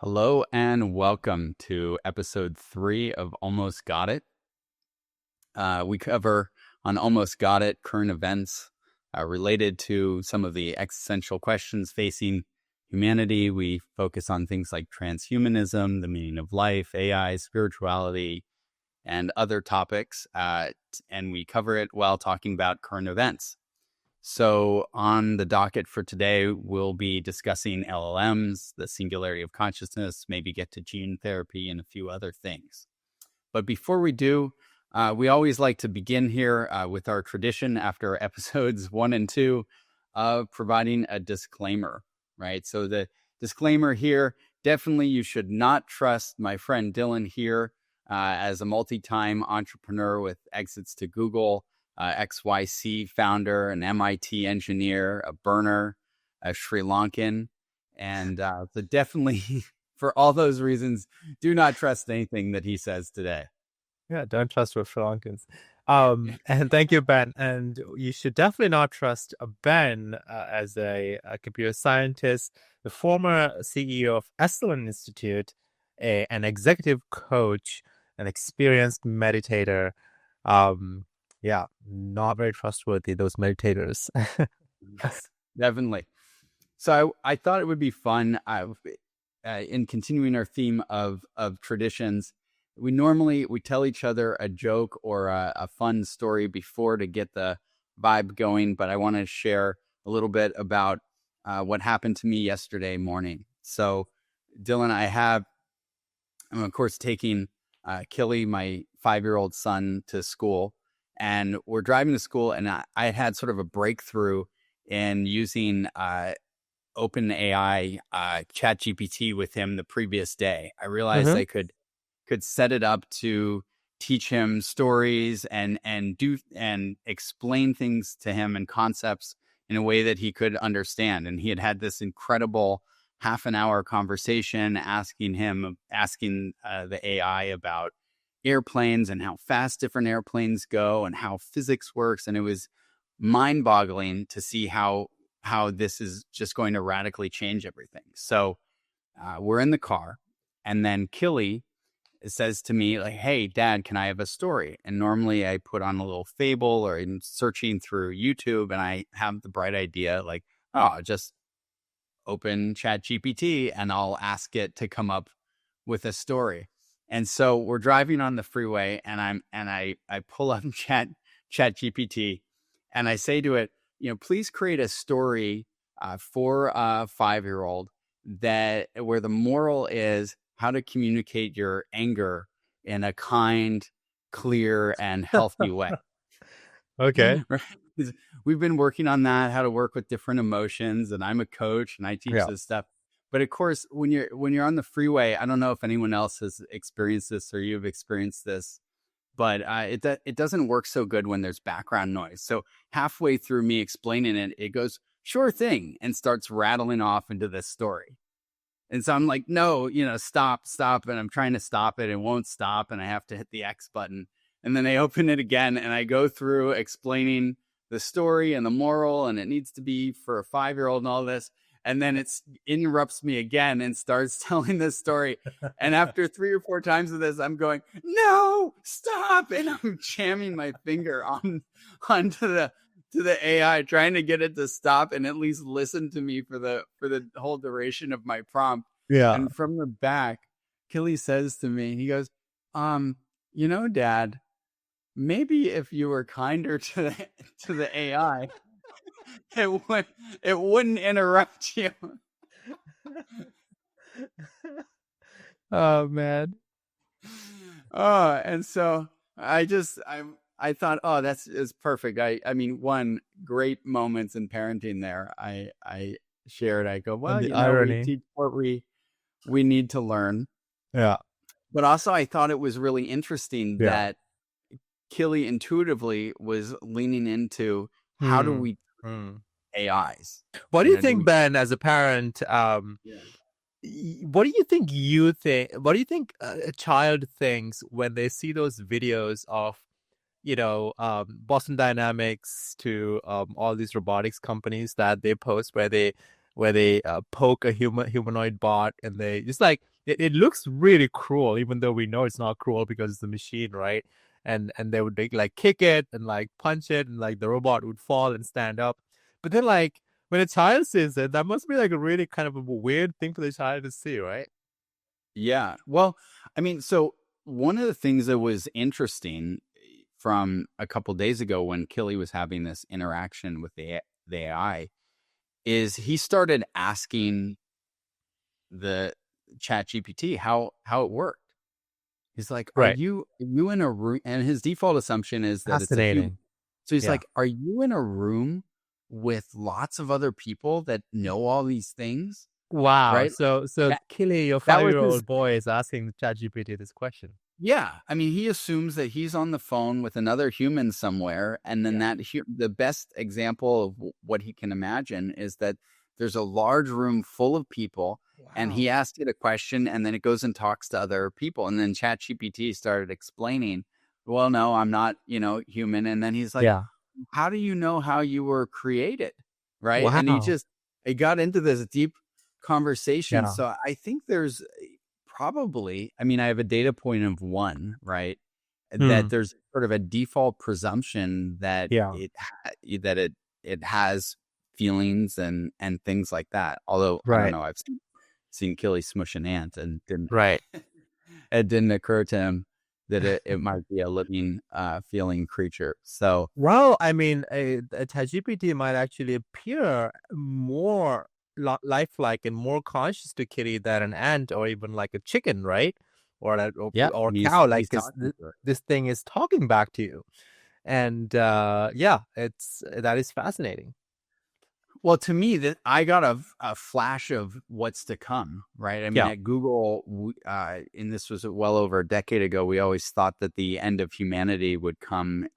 Hello and welcome to episode 3 of Almost Got It. We cover on Almost Got It current events related to some of the existential questions facing humanity. We focus on things like transhumanism, the meaning of life, AI, spirituality, and other topics. And we cover it while talking about current events. So on the docket for today, we'll be discussing LLMs, the singularity of consciousness, maybe get to gene therapy and a few other things. But before we do, we always like to begin here with our tradition after episodes 1 and 2 of providing a disclaimer, right? So the disclaimer here, definitely you should not trust my friend Dylan here as a multi-time entrepreneur with exits to Google, XYC founder, an MIT engineer, a burner, a Sri Lankan. And so definitely for all those reasons, do not trust anything that he says today. Yeah, don't trust what Sri Lankans. And thank you, Ben. And you should definitely not trust Ben as a computer scientist, the former CEO of Esalen Institute, an executive coach, an experienced meditator. Yeah, not very trustworthy, those meditators. Yes, definitely. So I thought it would be fun in continuing our theme of traditions. We tell each other a joke or a fun story before to get the vibe going, but I want to share a little bit about what happened to me yesterday morning. So Dylan, I'm of course taking Killy, my 5-year-old son, to school, and we're driving to school, and I had sort of a breakthrough in using OpenAI ChatGPT with him the previous day. I realized I could set it up to teach him stories and explain things to him and concepts in a way that he could understand. And he had this incredible half an hour conversation asking the AI about airplanes and how fast different airplanes go and how physics works. And it was mind-boggling to see how this is just going to radically change everything. So we're in the car, and then Killy says to me, like, "Hey, Dad, can I have a story?" And normally I put on a little fable or in searching through YouTube, and I have the bright idea, like, oh, just open ChatGPT and I'll ask it to come up with a story. And so we're driving on the freeway, and I pull up ChatGPT, and I say to it, please create a story for a 5-year-old where the moral is how to communicate your anger in a kind, clear, and healthy way. Okay. We've been working on that, how to work with different emotions, and I'm a coach and I teach this stuff. But of course, when you're on the freeway, I don't know if anyone else has experienced this or you've experienced this, but it doesn't work so good when there's background noise. So halfway through me explaining it, it goes, "Sure thing," and starts rattling off into this story. And so I'm like, "No, stop. And I'm trying to stop it. It won't stop. And I have to hit the X button. And then I open it again and I go through explaining the story and the moral, and it needs to be for a 5-year-old and all this. And then it interrupts me again and starts telling this story. And after 3 or 4 times of this, I'm going, "No, stop." And I'm jamming my finger onto the AI, trying to get it to stop and at least listen to me for the whole duration of my prompt. Yeah. And from the back, Killy says to me, he goes, "Dad, maybe if you were kinder to the AI, it wouldn't interrupt you." Oh, man. And so I thought, oh, is perfect. I mean, one, great moments in parenting there. I shared, I go, well, the irony. we teach what we need to learn. Yeah. But also I thought it was really interesting that Killy intuitively was leaning into how do we AIs. What do you think, Ben, as a parent? What do you think a child thinks when they see those videos of, Boston Dynamics to all these robotics companies that they post where they where they poke a humanoid bot, and they just like it looks really cruel, even though we know it's not cruel because it's a machine, right? And they would like kick it and like punch it, and like the robot would fall and stand up. But then like when a child sees it, that must be like a really kind of a weird thing for the child to see, right? Yeah. Well, I mean, so one of the things that was interesting from a couple days ago when Killy was having this interaction with the AI is he started asking the chat GPT how it worked. He's like, Right. are you in a room? And his default assumption is that it's a human. Fascinating. So he's Yeah. like, are you in a room with lots of other people that know all these things? Wow. Right. So That, Killy, your that was his. 5-year-old boy, is asking ChatGPT this question. Yeah, I mean, he assumes that he's on the phone with another human somewhere, and then Yeah. the best example of what he can imagine is that there's a large room full of people, and he Wow. asked it a question, and then it goes and talks to other people, and then ChatGPT started explaining, "Well, no, I'm not, human," and then he's like, Yeah. "How do you know how you were created?" Right? And Wow. he got into this deep conversation. Yeah. So I think there's probably, I mean, I have a data point of one, right? That Hmm. there's sort of a default presumption that Yeah. it has feelings and things like that. Although I don't Right. know, I've seen Killy smush an ant, and didn't Right. it didn't occur to him that it might be a living, feeling creature. So Well, I mean, a ChatGPT might actually appear more lifelike and more conscious to Kitty than an ant or even like a chicken, right? yeah, Or a cow, like he's because talking to her. this thing is talking back to you, and yeah, it's that is fascinating. Well, to me, that I got a flash of what's to come, right? I mean, Yeah, at Google, and this was well over a decade ago, we always thought that the end of humanity would come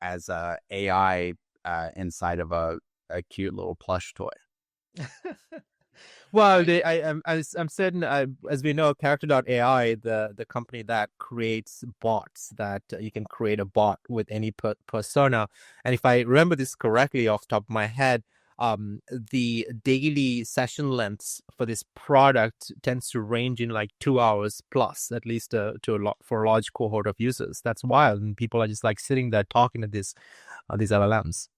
as a AI inside of a cute little plush toy. well, Right. I'm certain, as we know, Character.ai, the company that creates bots, that you can create a bot with any persona. And if I remember this correctly off the top of my head, the daily session lengths for this product tends to range in like 2 hours plus, at least to a lot for a large cohort of users. That's wild, and people are just like sitting there talking to these LLMs.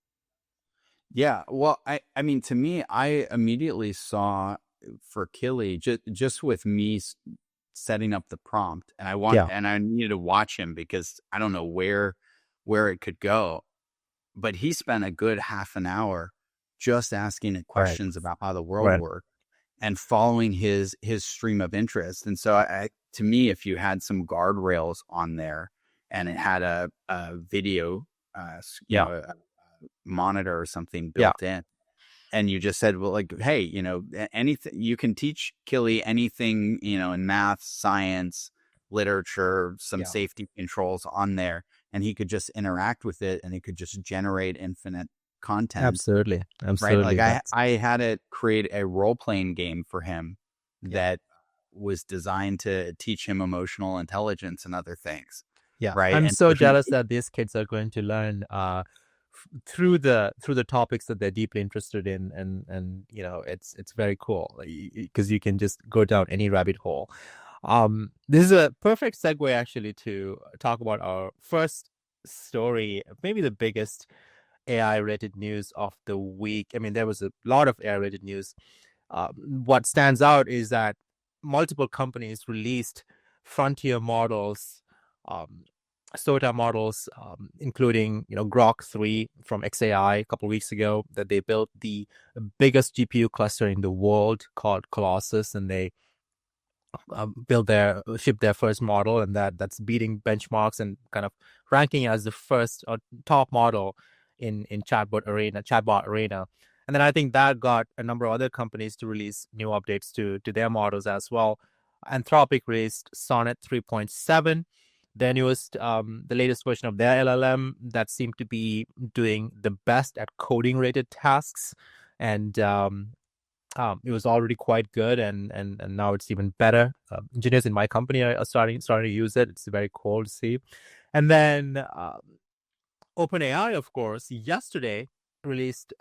Yeah. Well, I mean, to me, I immediately saw for Killy just with me setting up the prompt, and Yeah, I needed to watch him because I don't know where it could go. But he spent a good half an hour just asking it right, questions about how the world right, worked and following his stream of interest. And so, to me, if you had some guardrails on there and it had a video, yeah, monitor or something yeah, built in, and you just said, well, like, hey, anything, you can teach Killy anything, in math, science, literature, some yeah. safety controls on there, and he could just interact with it, and it could just generate infinite content, Absolutely, right? Like absolutely. That's I had it create a role playing game for him yeah. that was designed to teach him emotional intelligence and other things, Yeah, right? I'm And so so jealous that these kids are going to learn through the topics that they're deeply interested in, and it's very cool because you can just go down any rabbit hole. This is a perfect segue actually to talk about our first story, maybe the biggest AI related news of the week. I mean, there was a lot of AI related news. What stands out is that multiple companies released frontier models, um, SOTA models, including Grok 3 from XAI a couple of weeks ago. That they built the biggest GPU cluster in the world called Colossus, and they ship their first model, and that's beating benchmarks and kind of ranking as the first or top model in chatbot arena. And then I think that got a number of other companies to release new updates to their models as well. Anthropic released Sonnet 3.7, the latest version of their LLM that seemed to be doing the best at coding related tasks. And it was already quite good, and now it's even better. Engineers in my company are starting to use it. It's very cool to see. And then OpenAI, of course, yesterday released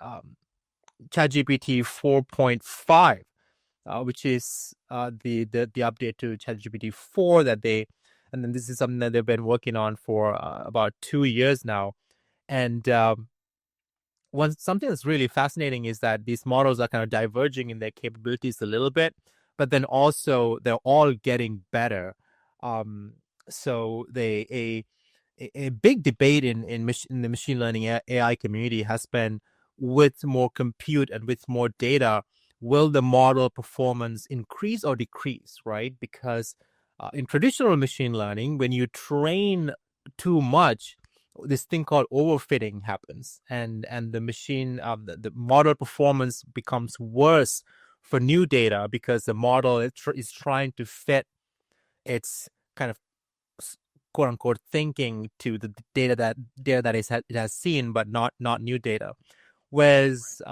ChatGPT 4.5, which is the update to ChatGPT 4 and then this is something that they've been working on for about 2 years now. And something that's really fascinating is that these models are kind of diverging in their capabilities a little bit, but then also they're all getting better. Um, so a big debate in the machine learning AI community has been, with more compute and with more data, will the model performance increase or decrease, right? Because in traditional machine learning, when you train too much, this thing called overfitting happens, and the model performance becomes worse for new data because the model is trying to fit its kind of quote unquote thinking to the data that it has seen, but not new data. Whereas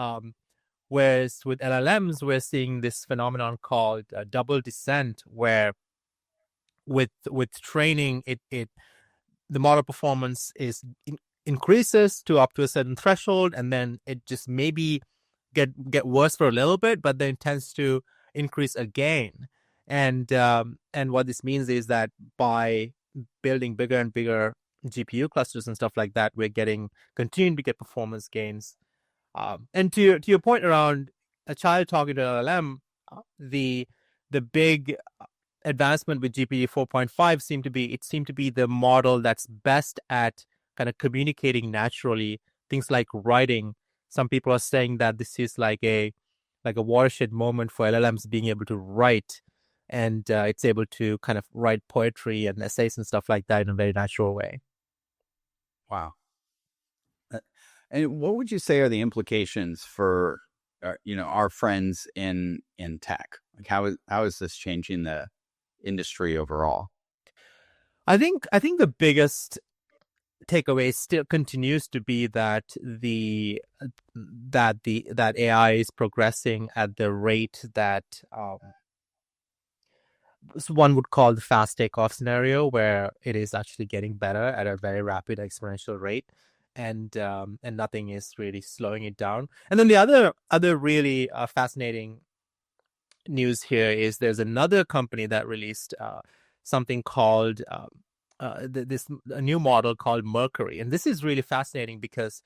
whereas with LLMs, we're seeing this phenomenon called double descent, where with training, it the model performance increases to up to a certain threshold, and then it just maybe get worse for a little bit, but then tends to increase again. And what this means is that by building bigger and bigger GPU clusters and stuff like that, we're continuing to get performance gains. And to your point around a child talking to an LLM, the big advancement with GPT 4.5 seemed to be the model that's best at kind of communicating naturally, things like writing. Some people are saying that this is like a watershed moment for LLMs being able to write, and it's able to kind of write poetry and essays and stuff like that in a very natural way. Wow. And what would you say are the implications for our friends in tech? Like how is this changing the industry overall? I think the biggest takeaway still continues to be that that AI is progressing at the rate that one would call the fast takeoff scenario, where it is actually getting better at a very rapid exponential rate, and nothing is really slowing it down. And then the other really fascinating news here is there's another company that released something called a new model called Mercury, and this is really fascinating because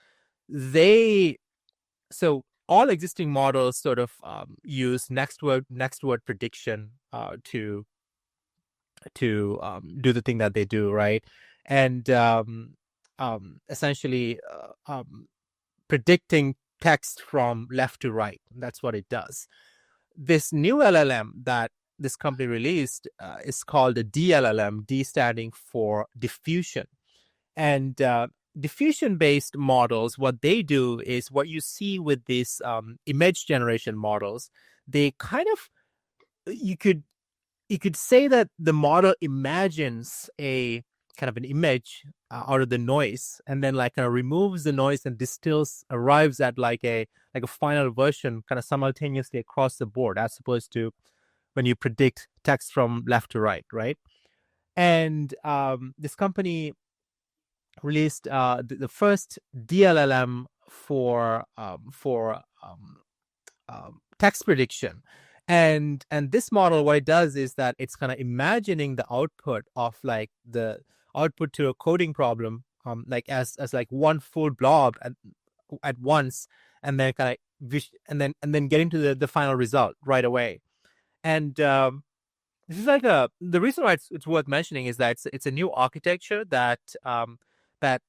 all existing models sort of use next word prediction to do the thing that they do, right? And essentially predicting text from left to right. That's what it does. This new LLM that this company released is called a DLLM, D standing for diffusion. And diffusion-based models, what they do is what you see with these image generation models. They kind of, you could say that the model imagines a kind of an image out of the noise, and then like removes the noise and arrives at like a final version kind of simultaneously across the board, as opposed to when you predict text from left to right, right? And this company released the first DLLM for text prediction. And this model, what it does is that it's kind of imagining the output of like the output to a coding problem, like as like one full blob at once, and then kind of and then getting to the final result right away. And this is like the reason why it's worth mentioning is that it's a new architecture that that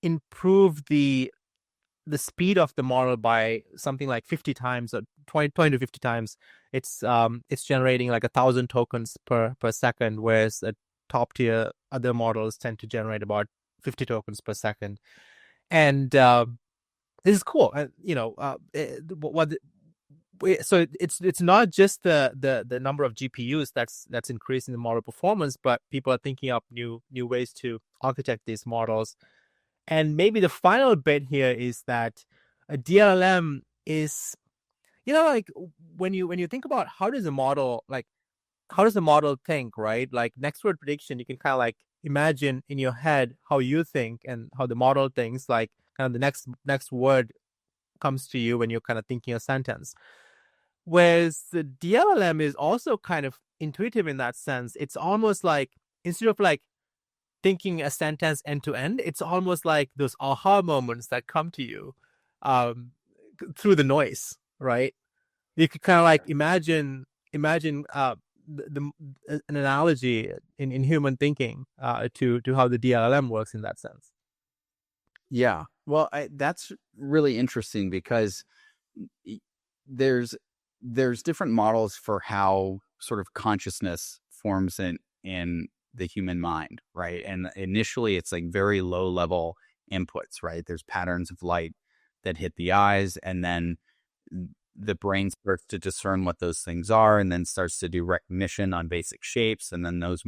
improved the speed of the model by something like 50 times or 20 to 50 times. It's generating like 1,000 tokens per second, whereas top tier other models tend to generate about 50 tokens per second. And this is cool. So it's not just the number of GPUs that's increasing the model performance, but people are thinking up new ways to architect these models. And maybe the final bit here is that a DLLM is, like when you think about how does a model think, right? Like next word prediction, you can kind of like imagine in your head how you think and how the model thinks, like kind of the next word comes to you when you're kind of thinking a sentence. Whereas the DLLM is also kind of intuitive in that sense. It's almost like, instead of like thinking a sentence end to end, it's almost like those aha moments that come to you um, through the noise, right? You could kind of like imagine an analogy in human thinking to how the DLLM works in that sense. Yeah. Well, that's really interesting because there's different models for how sort of consciousness forms in the human mind, right? And initially, it's like very low level inputs, right? There's patterns of light that hit the eyes, and then the brain starts to discern what those things are, and then starts to do recognition on basic shapes, and then those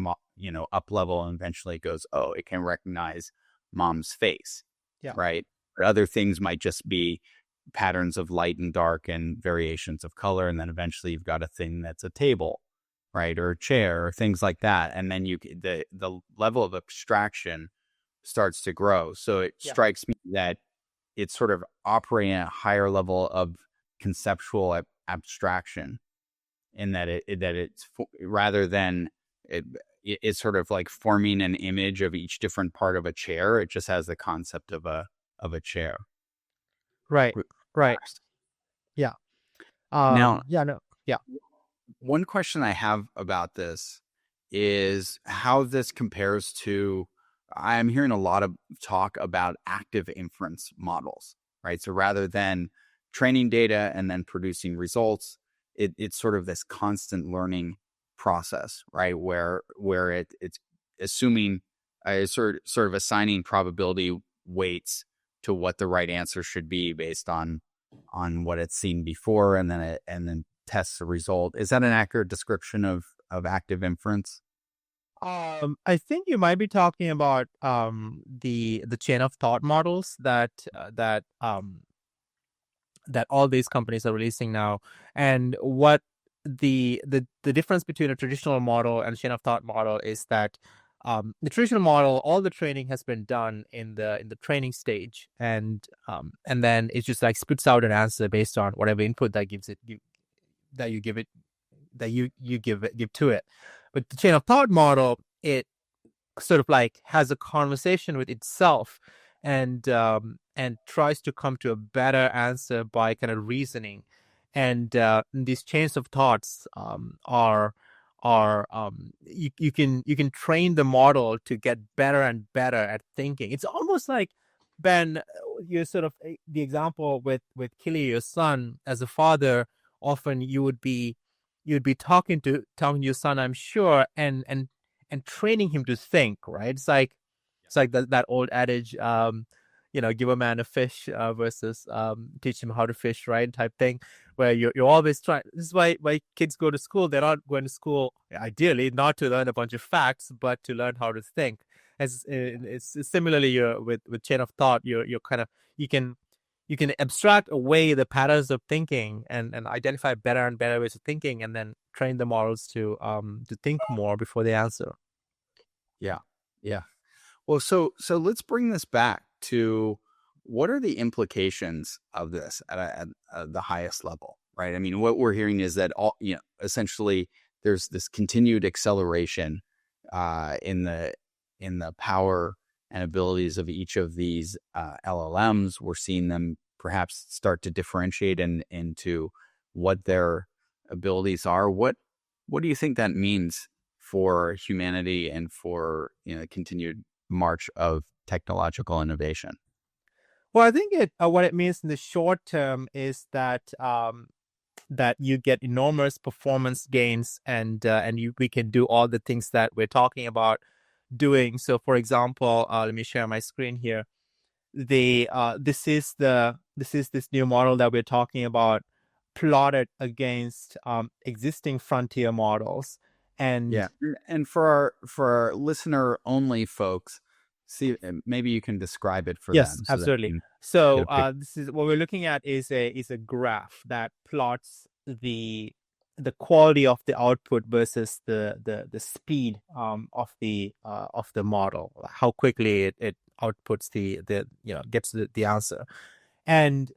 up level, and eventually it goes, oh, it can recognize mom's face, Yeah. right? But other things might just be patterns of light and dark and variations of color, and then eventually you've got a thing that's a table, right, or a chair, or things like that, and then the level of abstraction starts to grow. So it strikes me that it's sort of operating at a higher level of conceptual abstraction, in that it's rather than it's sort of like forming an image of each different part of a chair. It just has the concept of a chair. Right. Right. Yeah. Now, Yeah. No. Yeah. one question I have about this is how this compares to, I'm hearing a lot of talk about active inference models, right? So rather than training data and then producing results, it's sort of this constant learning process, right? Where it's assuming, sort of assigning probability weights to what the right answer should be based on what it's seen before, and then tests the result. Is that an accurate description of active inference? I think you might be talking about the chain of thought models that all these companies are releasing now, and what the difference between a traditional model and chain of thought model is that the traditional model, all the training has been done in the training stage, and then it just like spits out an answer based on whatever input that you give it, give to it. But the chain of thought model, it sort of like has a conversation with itself, and tries to come to a better answer by kind of reasoning. And these chains of thoughts are you can train the model to get better and better at thinking. It's almost like, Ben, you sort of the example with Killy, your son. As a father, often you'd be talking to your son, I'm sure, and training him to think, right? It's like that old adage, give a man a fish versus teach him how to fish, right? Type thing, where you're always trying. This is why kids go to school. They're not going to school ideally not to learn a bunch of facts, but to learn how to think. As it's similarly, with chain of thought, you're kind of you can abstract away the patterns of thinking, and identify better and better ways of thinking, and then train the models to think more before they answer. Yeah. Yeah. Well, so let's bring this back to, what are the implications of this at the highest level, right? I mean, what we're hearing is that essentially there's this continued acceleration in the power and abilities of each of these LLMs. We're seeing them perhaps start to differentiate into what their abilities are. What do you think that means for humanity and for continued march of technological innovation? Well, I think what it means in the short term is that that you get enormous performance gains, and we can do all the things that we're talking about doing. So, for example, let me share my screen here. This is this new model that we're talking about, plotted against existing frontier models. And Yeah, and for our listener only folks, see, maybe you can describe it for yes, them so that they absolutely. can get So a picture. this is what we're looking at, is a graph that plots the quality of the output versus the speed of the model, how quickly it outputs the gets the answer. And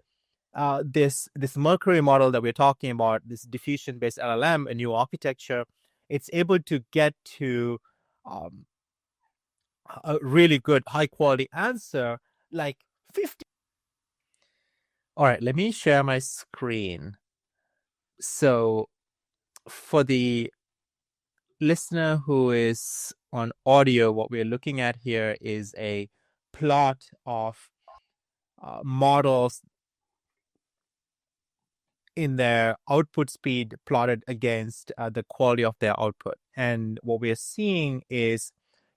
this Mercury model that we're talking about, this diffusion-based LLM, a new architecture, it's able to get to um, a really good, high-quality answer, like 50. All right, let me share my screen. So for the listener who is on audio, what we're looking at here is a plot of models in their output speed plotted against the quality of their output. And what we're seeing is,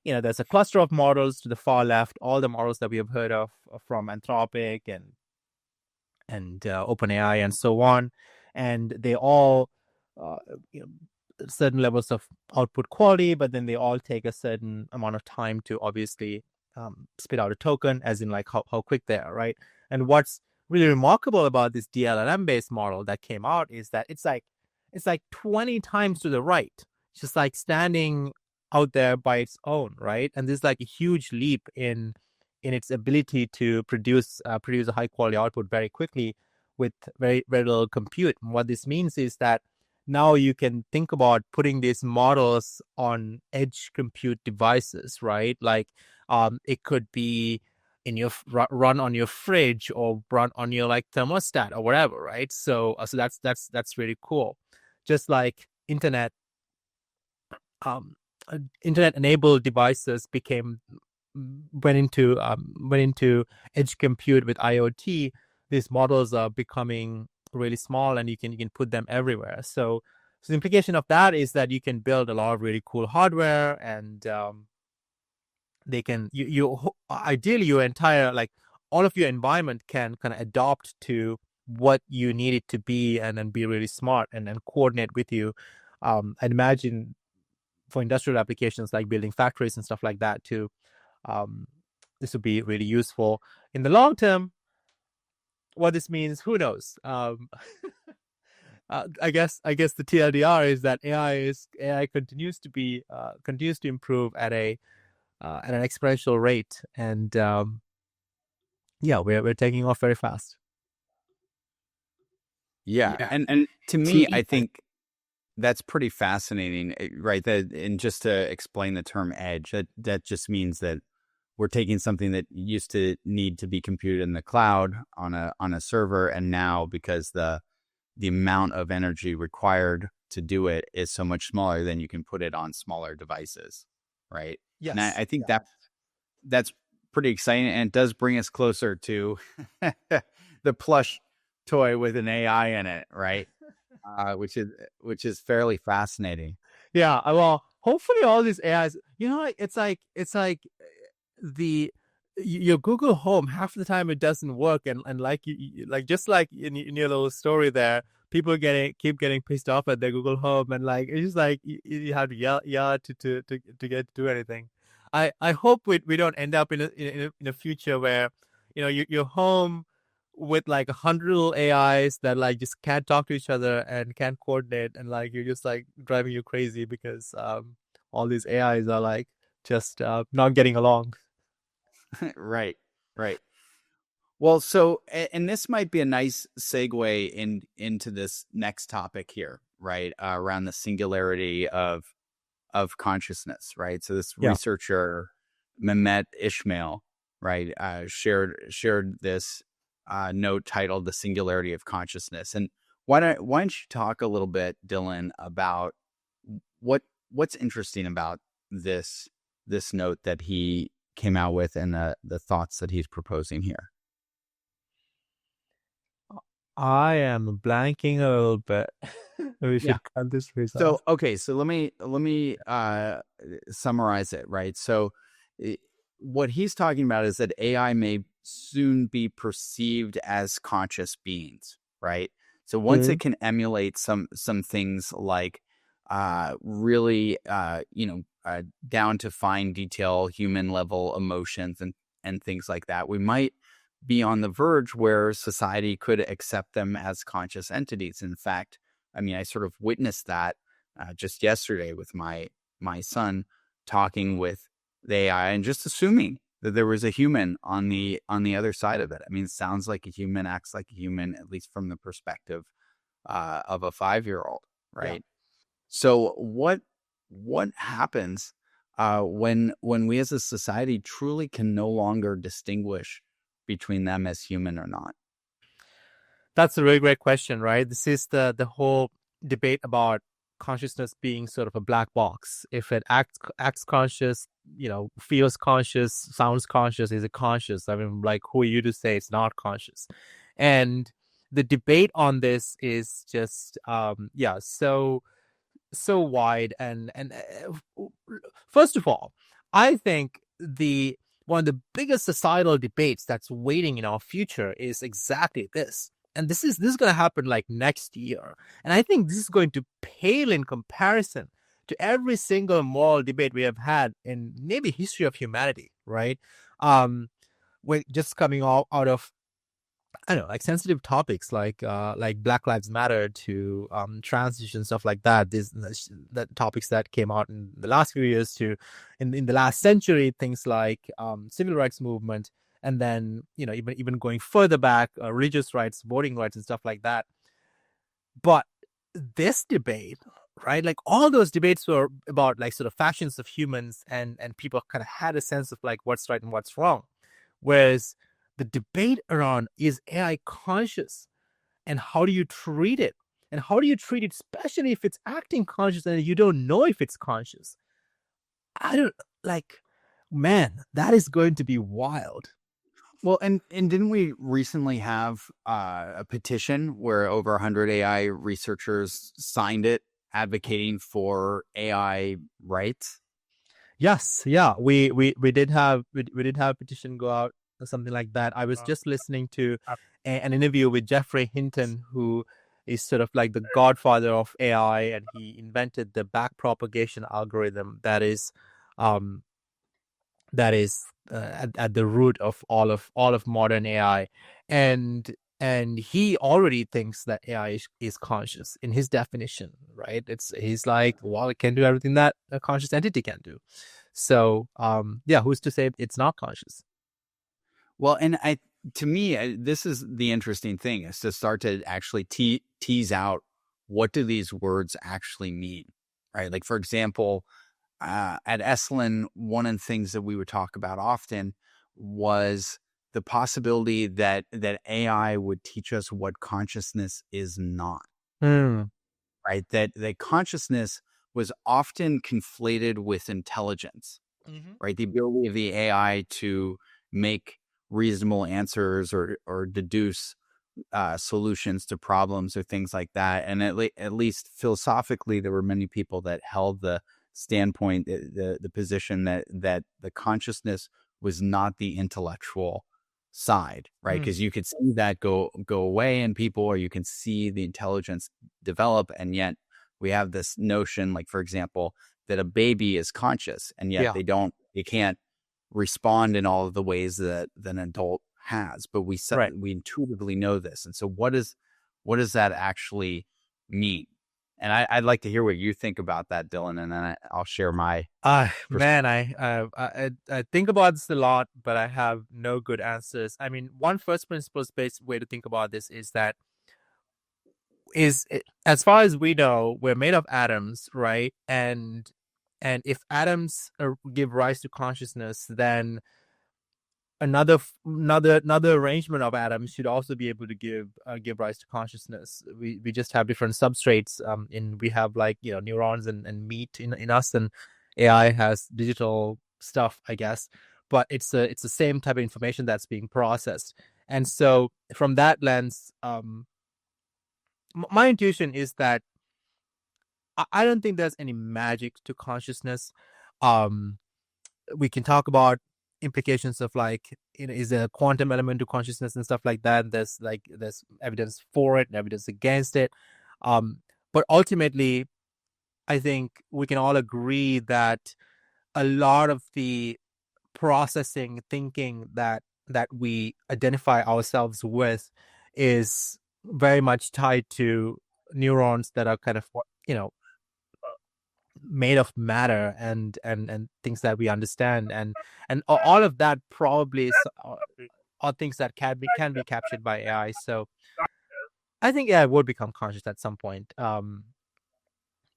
there's a cluster of models to the far left, all the models that we have heard of from Anthropic and OpenAI and so on, and they all, you know, certain levels of output quality, but then they all take a certain amount of time to obviously spit out a token, as in like how quick they are, right? And what's really remarkable about this DLLM based model that came out is that it's like 20 times to the right. It's just like standing out there by its own, right? And there's like a huge leap in its ability to produce a high quality output very quickly with very very little compute. And what this means is that now you can think about putting these models on edge compute devices, right? Like it could be in your run on your fridge or run on your like thermostat or whatever, right? So that's really cool. Just like internet enabled devices went into edge compute with IoT. These models are becoming really small, and you can put them everywhere. So the implication of that is that you can build a lot of really cool hardware, and they can ideally your entire, like, all of your environment can kind of adopt to what you need it to be, and then be really smart and then coordinate with you. I'd imagine for industrial applications like building factories and stuff like that too. This would be really useful in the long term. What this means, who knows? I guess the TLDR is that AI continues to improve at an exponential rate, and we're taking off very fast. Yeah, and to me, I think that's pretty fascinating, right? And just to explain the term edge, that just means that we're taking something that used to need to be computed in the cloud on a server, and now, because the amount of energy required to do it is so much smaller, then you can put it on smaller devices, right? Yes. And I think that's pretty exciting, and it does bring us closer to the plush toy with an AI in it, right? Which is fairly fascinating. Yeah, well, hopefully all these AIs, it's like your Google Home, half the time it doesn't work, and like you like, just like in your little story there, people keep getting pissed off at their Google Home, and like it's just like you have to yell to get to do anything. I hope we don't end up in a future where your home with like 100 little AIs that like just can't talk to each other and can't coordinate, and like you're just like driving you crazy because all these AIs are like just not getting along. Right. Well, so, and this might be a nice segue into this next topic here, right? Around the singularity of consciousness, right? So this researcher, Mehmet Ishmael, right, shared this note titled "The Singularity of Consciousness." And why don't you talk a little bit, Dylan, about what's interesting about this note that he came out with, and the thoughts that he's proposing here? I am blanking a little bit. We should cut this piece off. So, okay, so let me summarize it, right? So what he's talking about is that AI may soon be perceived as conscious beings, right? So once it can emulate some things like really down to fine detail, human level emotions and things like that, we might be on the verge where society could accept them as conscious entities. In fact, I mean, I sort of witnessed that just yesterday with my son talking with the AI and just assuming that there was a human on the other side of it. I mean, it sounds like a human, acts like a human, at least from the perspective of a 5-year-old, Yeah. right? So what happens when we as a society truly can no longer distinguish between them as human or not? That's a really great question, right? This is the whole debate about consciousness being sort of a black box. If it acts conscious, feels conscious, sounds conscious, is it conscious? I mean, like, who are you to say it's not conscious? And the debate on this is just so wide. And first of all, I think the one of the biggest societal debates that's waiting in our future is exactly this. And this is going to happen like next year. And I think this is going to pale in comparison to every single moral debate we have had in maybe history of humanity, right? We're just coming out of, I don't know, like sensitive topics like Black Lives Matter to transition, stuff like that. The topics that came out in the last few years to in the last century, things like civil rights movement, and then even going further back, religious rights, voting rights, and stuff like that. But this debate, right? Like all those debates were about like sort of factions of humans, and people kind of had a sense of like what's right and what's wrong. Whereas the debate around is AI conscious and how do you treat it? And how do you treat it, especially if it's acting conscious and you don't know if it's conscious? I don't like, man, that is going to be wild. Well, and didn't we recently have a petition where over 100 AI researchers signed it advocating for AI rights? Yes, yeah, we did have we did have a petition go out or something like that. I was just listening to an interview with Jeffrey Hinton, who is sort of like the godfather of AI, and he invented the backpropagation algorithm um, that is at the root of all of modern AI, and he already thinks that AI is conscious in his definition, right? He's like, well, it can do everything that a conscious entity can do. So, yeah, who's to say it's not conscious? Well, and to me, this is the interesting thing, is to start to actually tease out, what do these words actually mean, right? Like, for example, at Esalen, one of the things that we would talk about often was the possibility that AI would teach us what consciousness is not, Hmm. right? That consciousness was often conflated with intelligence, Mm-hmm. right? The ability of the AI to make reasonable answers or deduce solutions to problems or things like that. And at least philosophically, there were many people that held the standpoint, the position that the consciousness was not the intellectual side, right? Hmm. Because you could see that go away in people, or you can see the intelligence develop, and yet we have this notion, like, for example, that a baby is conscious, and yet Yeah. they can't respond in all of the ways that an adult has. But Right. we intuitively know this. And so what does that actually mean? And I'd like to hear what you think about that, Dylan, and then I'll share my Man, perspective. I think about this a lot, but I have no good answers. I mean, one first principles based way to think about this is that as far as we know, we're made of atoms, right? And if atoms give rise to consciousness, then another arrangement of atoms should also be able to give rise to consciousness. We just have different substrates. In we have like neurons and meat in us, and AI has digital stuff, I guess. But it's the same type of information that's being processed. And so from that lens, my intuition is that I don't think there's any magic to consciousness. Um, we can talk about implications of like, is there a quantum element to consciousness and stuff like that. There's evidence for it and evidence against it. Um, but ultimately, I think we can all agree that a lot of the processing thinking that we identify ourselves with is very much tied to neurons that are kind of you know made of matter and things that we understand, and all of that probably are things that can be captured by AI. So I think AI will become conscious at some point.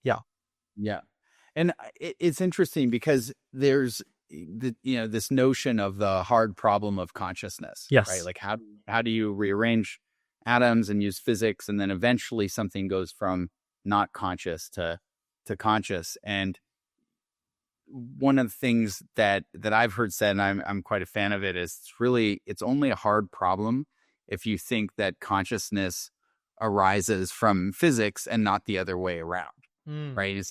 Yeah. Yeah. And it's interesting because there's this notion of the hard problem of consciousness, right? Yes. Like how do you rearrange atoms and use physics, and then eventually something goes from not conscious to conscious. And one of the things that I've heard said, and I'm quite a fan of it, is it's only a hard problem if you think that consciousness arises from physics and not the other way around, Mm. right?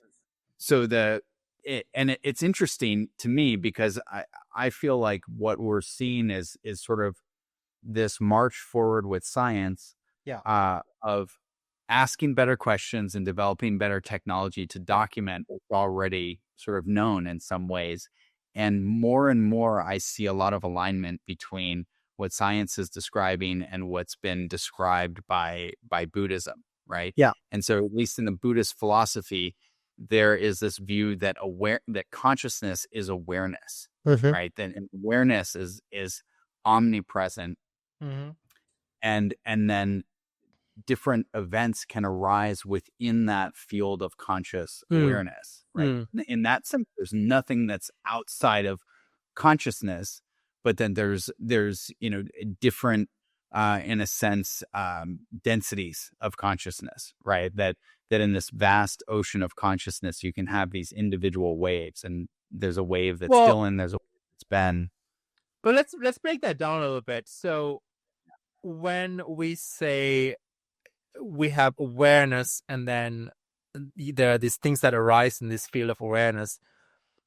So it's interesting to me because I feel like what we're seeing is sort of this march forward with science, Yeah. of asking better questions and developing better technology to document what's already sort of known in some ways. And more, I see a lot of alignment between what science is describing and what's been described by Buddhism, right? Yeah. And so, at least in the Buddhist philosophy, there is this view that consciousness is awareness, Mm-hmm. right? Then awareness is omnipresent, Mm-hmm. and then different events can arise within that field of conscious Mm. awareness, right? Mm. In that sense, there's nothing that's outside of consciousness, but then there's different, in a sense, densities of consciousness, right? That in this vast ocean of consciousness, you can have these individual waves, and there's a wave that's Well, still in, there's a wave that's been. but let's break that down a little bit. So when we say we have awareness, and then there are these things that arise in this field of awareness.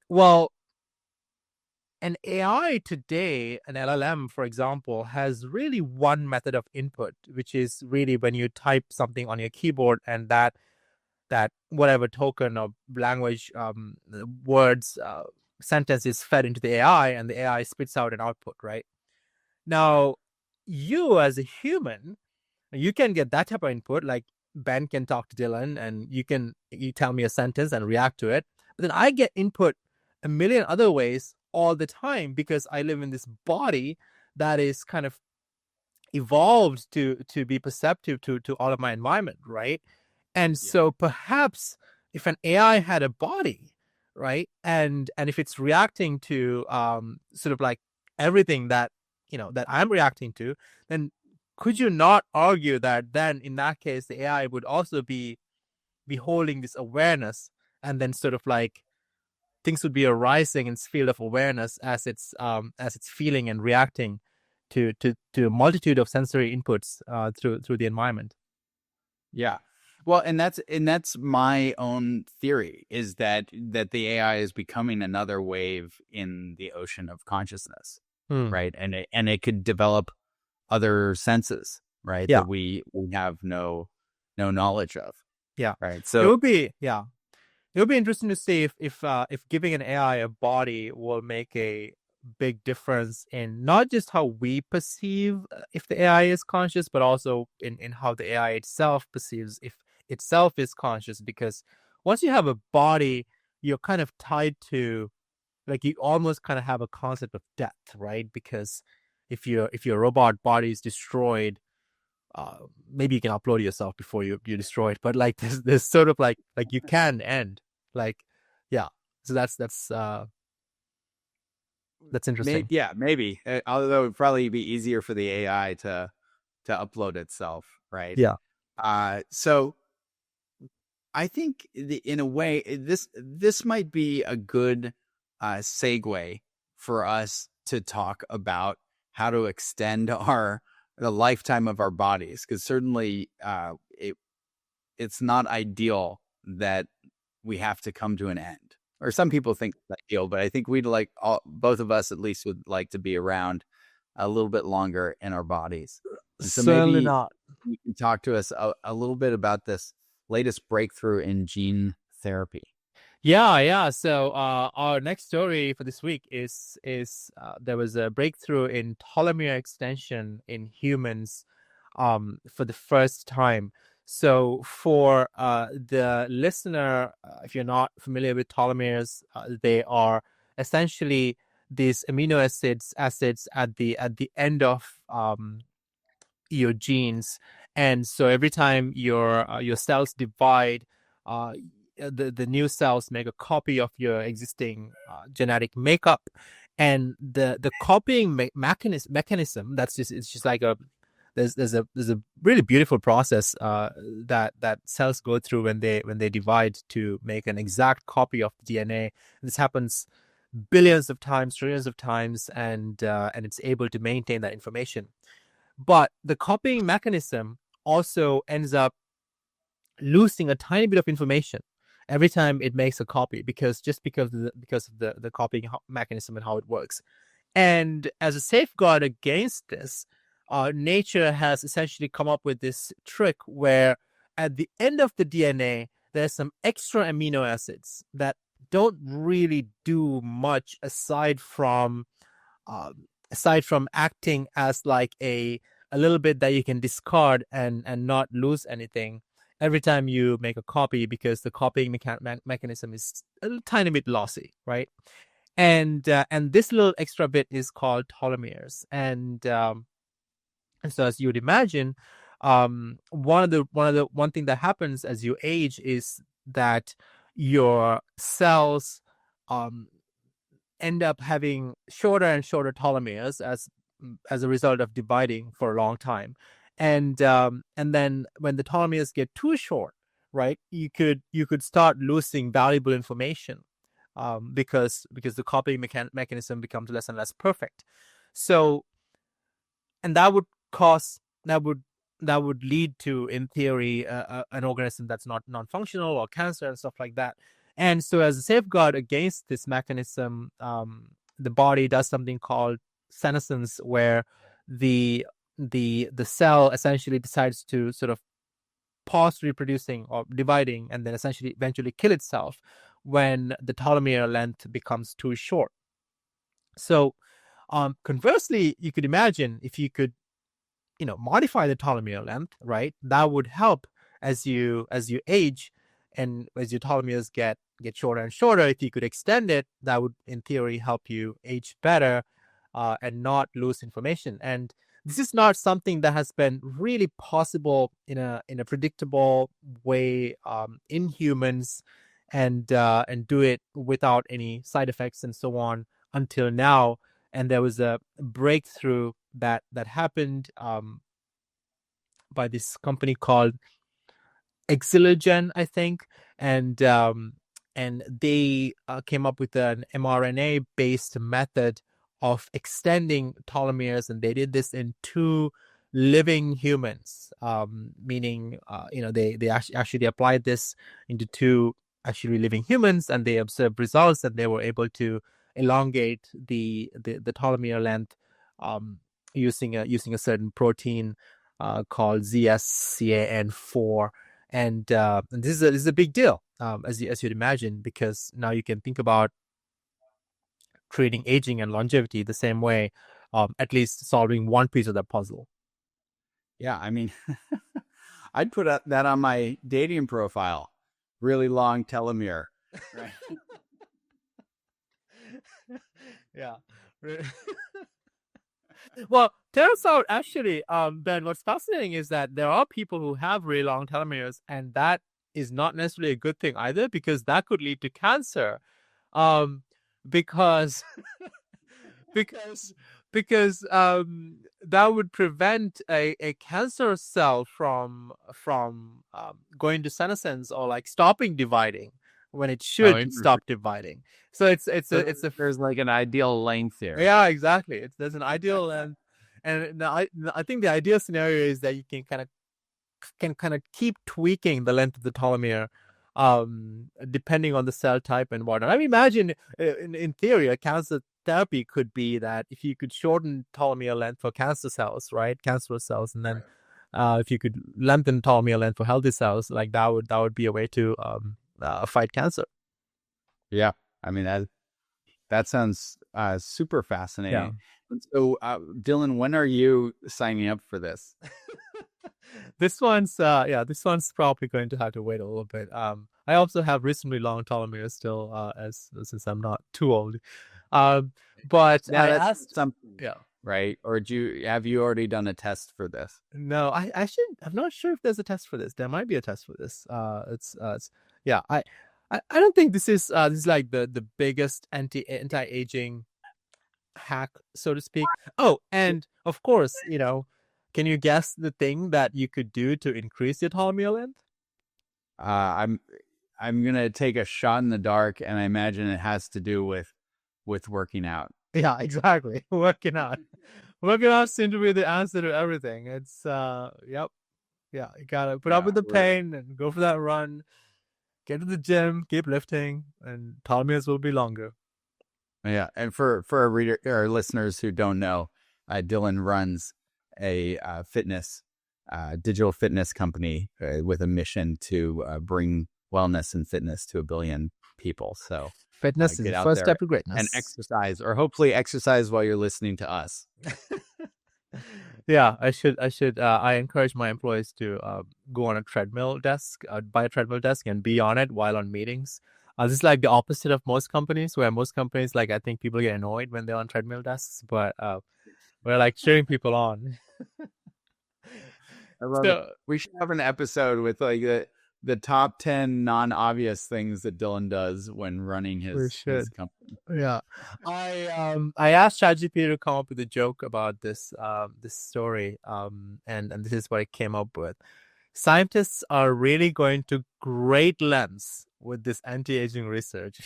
Well, an AI today, an LLM, for example, has really one method of input, which is really when you type something on your keyboard, and that whatever token or language, words, sentence is fed into the AI, and the AI spits out an output, right? Now, you as a human, you can get that type of input. Like Ben can talk to Dylan, and you tell me a sentence and react to it. But then I get input a million other ways all the time, because I live in this body that is kind of evolved to be perceptive to all of my environment, right? And Yeah. so perhaps if an AI had a body, right, and if it's reacting to sort of like everything that that I'm reacting to, then could you not argue that then in that case the AI would also be holding this awareness, and then sort of like things would be arising in its field of awareness as it's feeling and reacting to a multitude of sensory inputs through the environment. Yeah. Well, and that's my own theory, is that the AI is becoming another wave in the ocean of consciousness, Hmm. right? And it could develop other senses, right? Yeah. That we have no knowledge of, Yeah. right? It So would be yeah. It would be interesting to see if giving an AI a body will make a big difference in not just how we perceive if the AI is conscious, but also in how the AI itself perceives if itself is conscious. Because once you have a body, you're kind of tied to, like, you almost kind of have a concept of death, right? Because if your robot body is destroyed, maybe you can upload yourself before you destroy it, but like there's sort of like you can end, like, yeah. So that's interesting. maybe, although it'd probably be easier for the AI to upload itself, right? Yeah. So I think in a way, this might be a good segue for us to talk about how to extend the lifetime of our bodies, because certainly it's not ideal that we have to come to an end. Or some people think it's ideal, but I think both of us at least would like to be around a little bit longer in our bodies. And so Certainly maybe not. you can talk to us a little bit about this latest breakthrough in gene therapy. Yeah. So our next story for this week is there was a breakthrough in telomere extension in humans for the first time. So for the listener, if you're not familiar with telomeres, they are essentially these amino acids at the end of your genes, and so every time your cells divide, uh, the new cells make a copy of your existing genetic makeup, and the copying mechanism, that's just it's just like a there's a really beautiful process that cells go through when they divide to make an exact copy of the DNA. This happens billions of times, trillions of times, and it's able to maintain that information. But the copying mechanism also ends up losing a tiny bit of information every time it makes a copy, because of the copying mechanism and how it works. And as a safeguard against this, nature has essentially come up with this trick where at the end of the DNA, there's some extra amino acids that don't really do much aside from acting as like a little bit that you can discard and not lose anything every time you make a copy, because the copying mechanism is a tiny bit lossy, right? And this little extra bit is called telomeres. And so as you would imagine, one thing that happens as you age is that your cells um, end up having shorter and shorter telomeres as a result of dividing for a long time. And then when the telomeres get too short, right, you could start losing valuable information, because the copying mechanism becomes less and less perfect. So, and that would cause that would lead to, in theory, an organism that's not non-functional, or cancer and stuff like that. And so, as a safeguard against this mechanism, the body does something called senescence, where the cell essentially decides to sort of pause reproducing or dividing, and then essentially eventually kill itself when the telomere length becomes too short. So, conversely, you could imagine if you could, modify the telomere length, right? That would help as you age, and as your telomeres get shorter and shorter. If you could extend it, that would, in theory, help you age better, and not lose information. And this is not something that has been really possible in a predictable way in humans, and do it without any side effects and so on until now. And there was a breakthrough that happened by this company called Exilogen, I think, and they came up with an mRNA-based method of extending telomeres, and they did this in two living humans, meaning they actually applied this into two actually living humans, and they observed results, and they were able to elongate the telomere length using a certain protein called ZSCAN4. And this is a big deal, as you'd imagine, because now you can think about treating aging and longevity the same way, at least solving one piece of that puzzle. Yeah, I mean, I'd put that on my dating profile. Really long telomere, right? Yeah. Well, turns out actually, Ben, what's fascinating is that there are people who have really long telomeres, and that is not necessarily a good thing either, because that could lead to cancer. Um, because because that would prevent a cancer cell from going to senescence, or like stopping dividing when it Oh, should interesting. stop dividing. So There's like an ideal length here. yeah, exactly. There's an ideal, and I think the ideal scenario is that you can kind of keep tweaking the length of the telomere, depending on the cell type and whatnot. I mean, imagine in theory, a cancer therapy could be that if you could shorten telomere length for cancer cells, right, cancerous cells, and then if you could lengthen telomere length for healthy cells, like that would be a way to fight cancer. Yeah, I mean that sounds super Yeah. fascinating. So, Dylan, when are you signing up for this? this one's probably going to have to wait a little bit. I also have reasonably long telomere still, as since I'm not too old. Um, but Yeah, I that's asked, something, yeah, right? Or have you already done a test for this? no, I should. I'm not sure if there's a test for this. There might be a test for this. It's yeah. I don't think this is like the biggest anti-aging hack, so to speak. Oh, and of course, can you guess the thing that you could do to increase your telomere length? I'm I'm gonna take a shot in the dark, and I imagine it has to do with working out. Yeah, exactly. Working out. Working out seems to be the answer to everything. It's yep. Yeah, you gotta put up Yeah, with the we're pain and go for that run, get to the gym, keep lifting, and telomeres will be longer. yeah. And for our reader or listeners who don't know, Dylan runs a digital fitness company with a mission to bring wellness and fitness to 1 billion people. So Fitness is get the out first there step to and greatness. exercise, or hopefully exercise while you're listening to us. Yeah, I encourage my employees to go on a treadmill desk, buy a treadmill desk and be on it while on meetings. This is like the opposite of most companies, where most companies, like, I think people get annoyed when they're on treadmill desks, but we're like cheering people on. I love it. So We should have an episode with like the top 10 non-obvious things that Dylan does when running we his should. company. Yeah. I asked ChatGPT to come up with a joke about this story, and this is what it came up with. Scientists are really going to great lengths with this anti-aging research.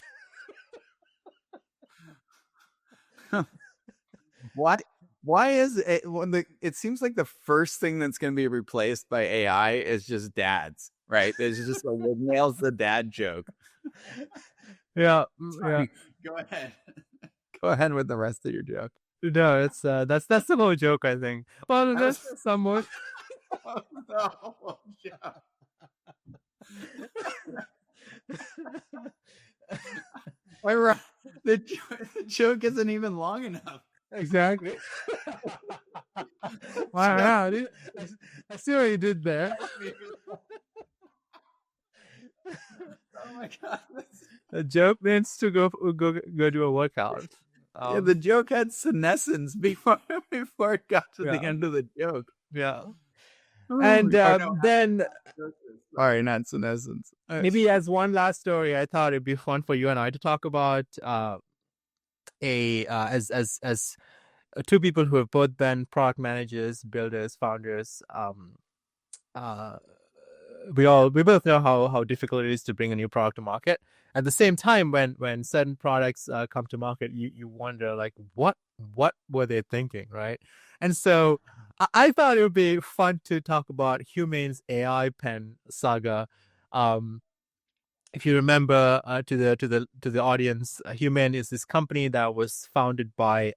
What? Why is it when it seems like the first thing that's going to be replaced by AI is just dads, right? There's just a nails the dad joke. Yeah, yeah. Sorry, go ahead. Go ahead with the rest of your joke. No, it's that's the whole joke, I think. Well, That was there's some more. the whole joke. Why, the joke isn't even long enough. Exactly. Wow, dude. I see what you did there. Oh my god! A joke means to go do a workout. Yeah, the joke had senescence before it got to the Yeah, end of the joke. yeah. Oh, And or no, then sorry, not senescence. maybe as one last story, I thought it'd be fun for you and I to talk about a as two people who have both been product managers, builders, founders. Uh, we both know how difficult it is to bring a new product to market. At the same time, when certain products come to market, you wonder, like, what were they thinking, right? And so I thought it would be fun to talk about Humane's AI pen saga. Um, if you remember, to the audience, Humane is this company that was founded by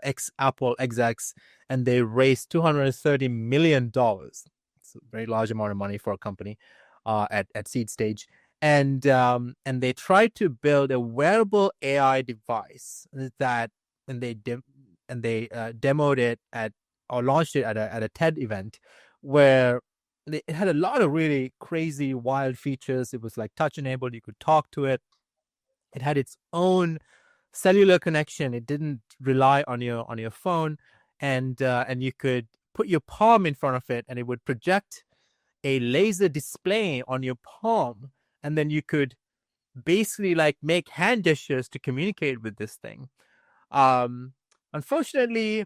ex Apple execs, and they raised $230 million. It's a very large amount of money for a company at seed stage. And they tried to build a wearable AI device that, and they demoed it at, or launched it at a TED event, where it had a lot of really crazy, wild features. It was like touch enabled. You could talk to it. It had its own cellular connection. It didn't rely on your phone, and you could put your palm in front of it, and it would project a laser display on your palm, and then you could basically like make hand gestures to communicate with this thing. Um, Unfortunately,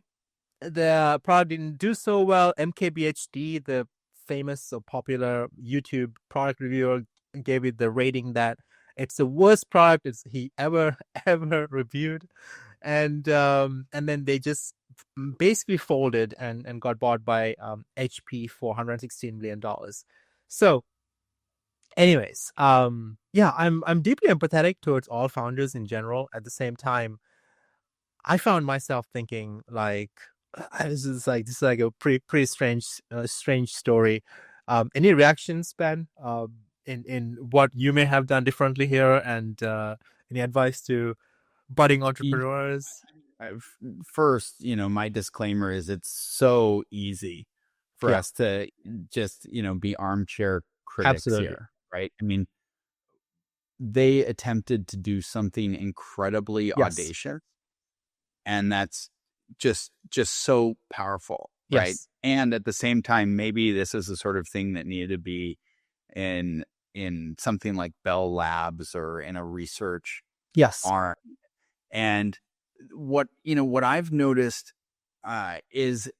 the product didn't do so well. MKBHD, the famous or popular YouTube product reviewer, gave it the rating that it's the worst product he ever ever reviewed, and then they just basically folded and got bought by HP for $116 million. So, anyways, yeah, I'm deeply empathetic towards all founders in general. At the same time, I found myself thinking, like, this is like a pretty strange story. Any reactions, Ben? In what you may have done differently here, and any advice to budding entrepreneurs? First, my disclaimer is it's so easy for us to just, be armchair critics Absolutely. here, right? I mean, they attempted to do something incredibly Yes. audacious, and that's just so powerful, right? Yes. And at the same time, maybe this is the sort of thing that needed to be in something like Bell Labs or in a research Yes. arm. And what I've noticed is,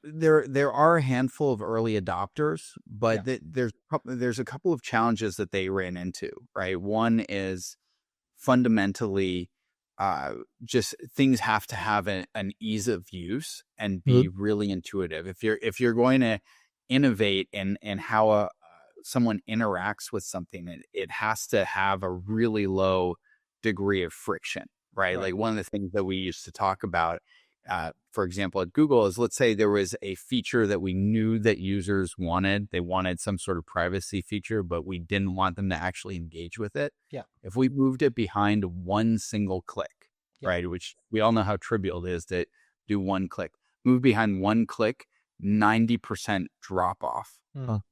there are a handful of early adopters, but there's a couple of challenges that they ran into, right? One is fundamentally just things have to have an ease of use and be Mhm. really intuitive. If you're going to innovate in how someone interacts with something, it has to have a really low degree of friction, right? Right. Like one of the things that we used to talk about, for example, at Google is, let's say there was a feature that we knew that users wanted. They wanted some sort of privacy feature, but we didn't want them to actually engage with it. Yeah. If we moved it behind one single click, Yeah. right, which we all know how trivial it is to do one click, move behind one click, 90% drop off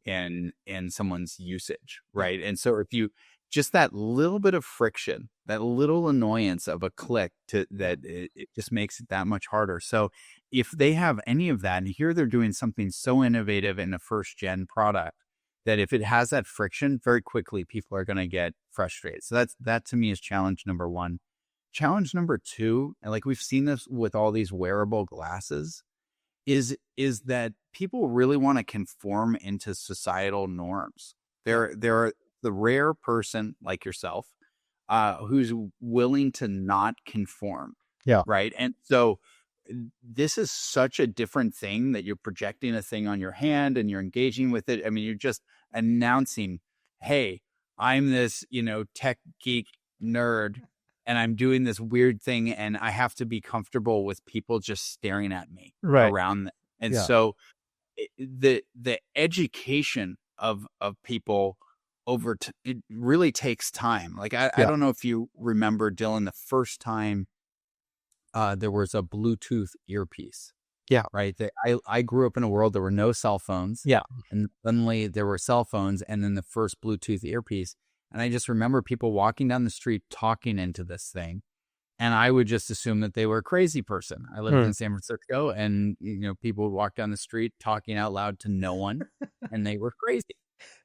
in someone's usage, right? And so if you just that little bit of friction, that little annoyance of a click to that, it just makes it that much harder. So if they have any of that, and here they're doing something so innovative in a first gen product, that if it has that friction, very quickly people are going to get frustrated. So that to me is challenge number one. Challenge number two, and like we've seen this with all these wearable glasses, is that people really want to conform into societal norms. There are the rare person like yourself who's willing to not conform, Yeah. right? And so this is such a different thing, that you're projecting a thing on your hand and you're engaging with it. I mean, you're just announcing, hey, I'm this, tech geek nerd, and I'm doing this weird thing, and I have to be comfortable with people just staring at me Right. around them. And Yeah. so the education of people it really takes time. Like I Yeah. don't know if you remember, Dylan, the first time there was a Bluetooth earpiece, Yeah. right? I grew up in a world there were no cell phones, Yeah. and suddenly there were cell phones, and then the first Bluetooth earpiece. And I just remember people walking down the street talking into this thing, and I would just assume that they were a crazy person. I lived in San Francisco, and people would walk down the street talking out loud to no one, and they were crazy,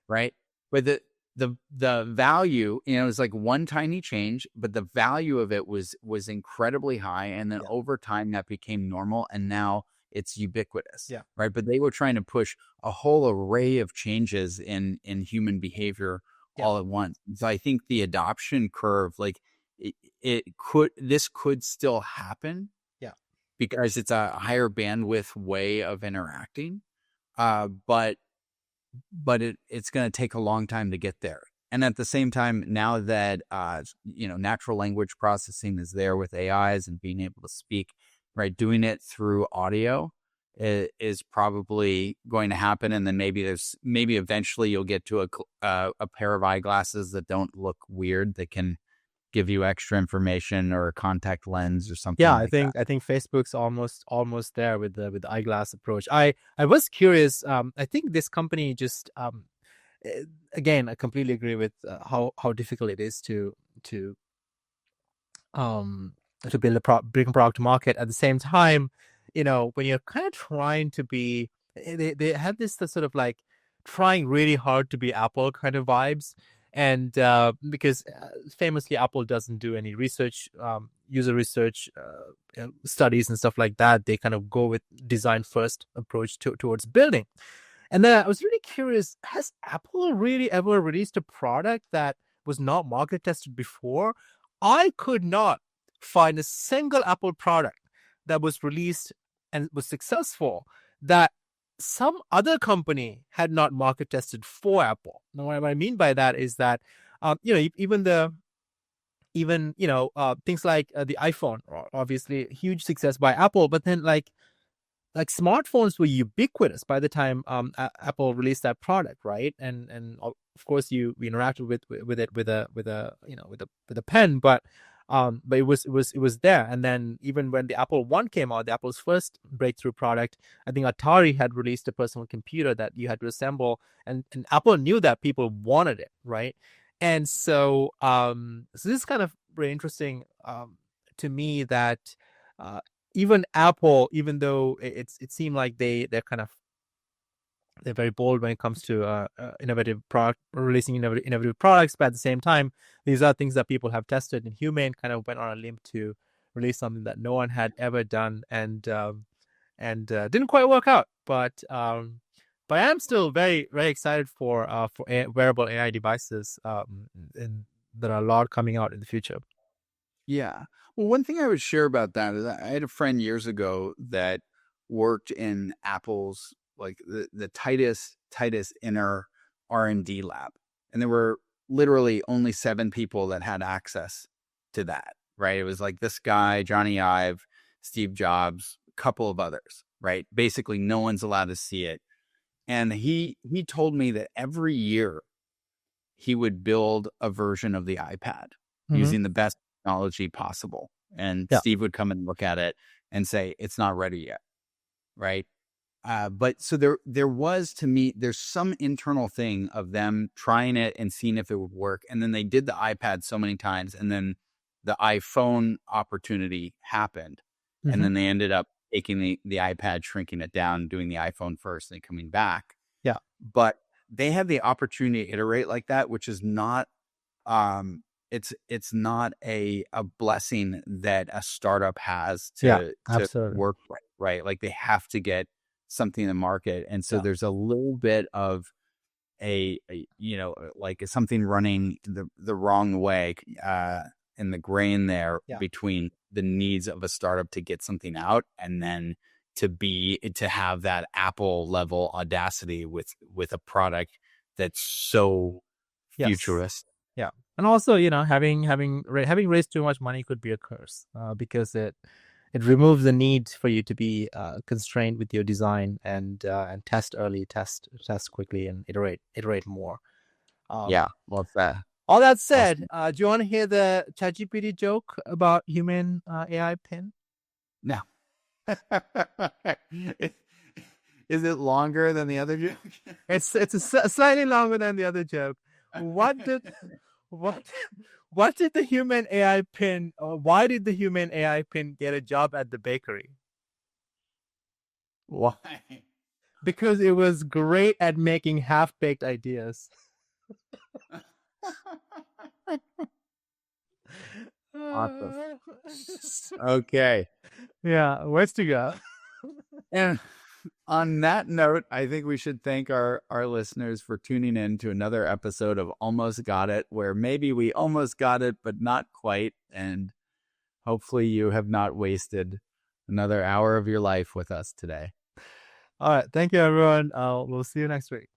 right? But the value, it was like one tiny change, but the value of it was incredibly high, and then over time that became normal, and now it's ubiquitous, right? But they were trying to push a whole array of changes in human behavior all at once. So I think the adoption curve, like this could still happen, because it's a higher bandwidth way of interacting, but it's going to take a long time to get there. And at the same time, now that natural language processing is there with AIs and being able to speak, right, doing it through audio is probably going to happen. And then maybe eventually you'll get to a pair of eyeglasses that don't look weird, that can give you extra information, or a contact lens or something Yeah, like that. I think Facebook's almost there with the eyeglass approach. I was curious. I think this company just again, I completely agree with how difficult it is to um build bring a product to market. At the same time, when you're kind of trying to be, they have this sort of like trying really hard to be Apple kind of vibes. And because famously Apple doesn't do any research, user research studies and stuff like that. They kind of go with design first approach towards building. And then I was really curious, has Apple really ever released a product that was not market tested before? I could not find a single Apple product that was released and was successful that some other company had not market tested for Apple. Now, what I mean by that is that, things like the iPhone are obviously a huge success by Apple, but then like smartphones were ubiquitous by the time Apple released that product, right? And of course we interacted with it with a pen, but But it was there. And then even when the Apple One came out, the Apple's first breakthrough product, I think Atari had released a personal computer that you had to assemble, and Apple knew that people wanted it, right? And so this is kind of very interesting to me that uh, even Apple, even though it seemed like they're very bold when it comes to innovative product releasing innovative products, but at the same time, these are things that people have tested. And Humane kind of went on a limb to release something that no one had ever done, and didn't quite work out. But I am still very very excited for wearable AI devices, and there are a lot coming out in the future. Yeah. Well, one thing I would share about that is I had a friend years ago that worked in Apple's like the tightest inner R&D lab. And there were literally only 7 people that had access to that, right? It was like this guy, Johnny Ive, Steve Jobs, a couple of others, right? Basically no one's allowed to see it. And he told me that every year he would build a version of the iPad Mm-hmm. using the best technology possible. And Yeah, Steve would come and look at it and say, it's not ready yet. Right. But so there was, to me, there's some internal thing of them trying it and seeing if it would work. And then they did the iPad so many times. And then the iPhone opportunity happened. And mm-hmm. then they ended up taking the iPad, shrinking it down, doing the iPhone first and coming back. Yeah, But they have the opportunity to iterate like that, which is not it's not a blessing that a startup has yeah, to absolutely. work right. Like they have to get something in the market, and so Yeah, there's a little bit of like something running the wrong way in the grain there yeah. between the needs of a startup to get something out, and then to have that Apple level audacity with a product that's so Yes. futurist. Yeah. And also, having raised too much money could be a curse, because it removes the need for you to be constrained with your design, and test early, test quickly, and iterate more. Yeah, Um, well, it's that all that said, awesome. do you want to hear the ChatGPT joke about human AI pin? No. Is it longer than the other joke? It's slightly longer than the other joke. What did what what did the human AI pin? Or why did the human AI pin get a job at the bakery? Why? Because it was great at making half-baked ideas. Awesome. Okay. Yeah, where's to go? And on that note, I think we should thank our listeners for tuning in to another episode of Almost Got It, where maybe we almost got it, but not quite. And hopefully you have not wasted another hour of your life with us today. All right, thank you, everyone. We'll see you next week.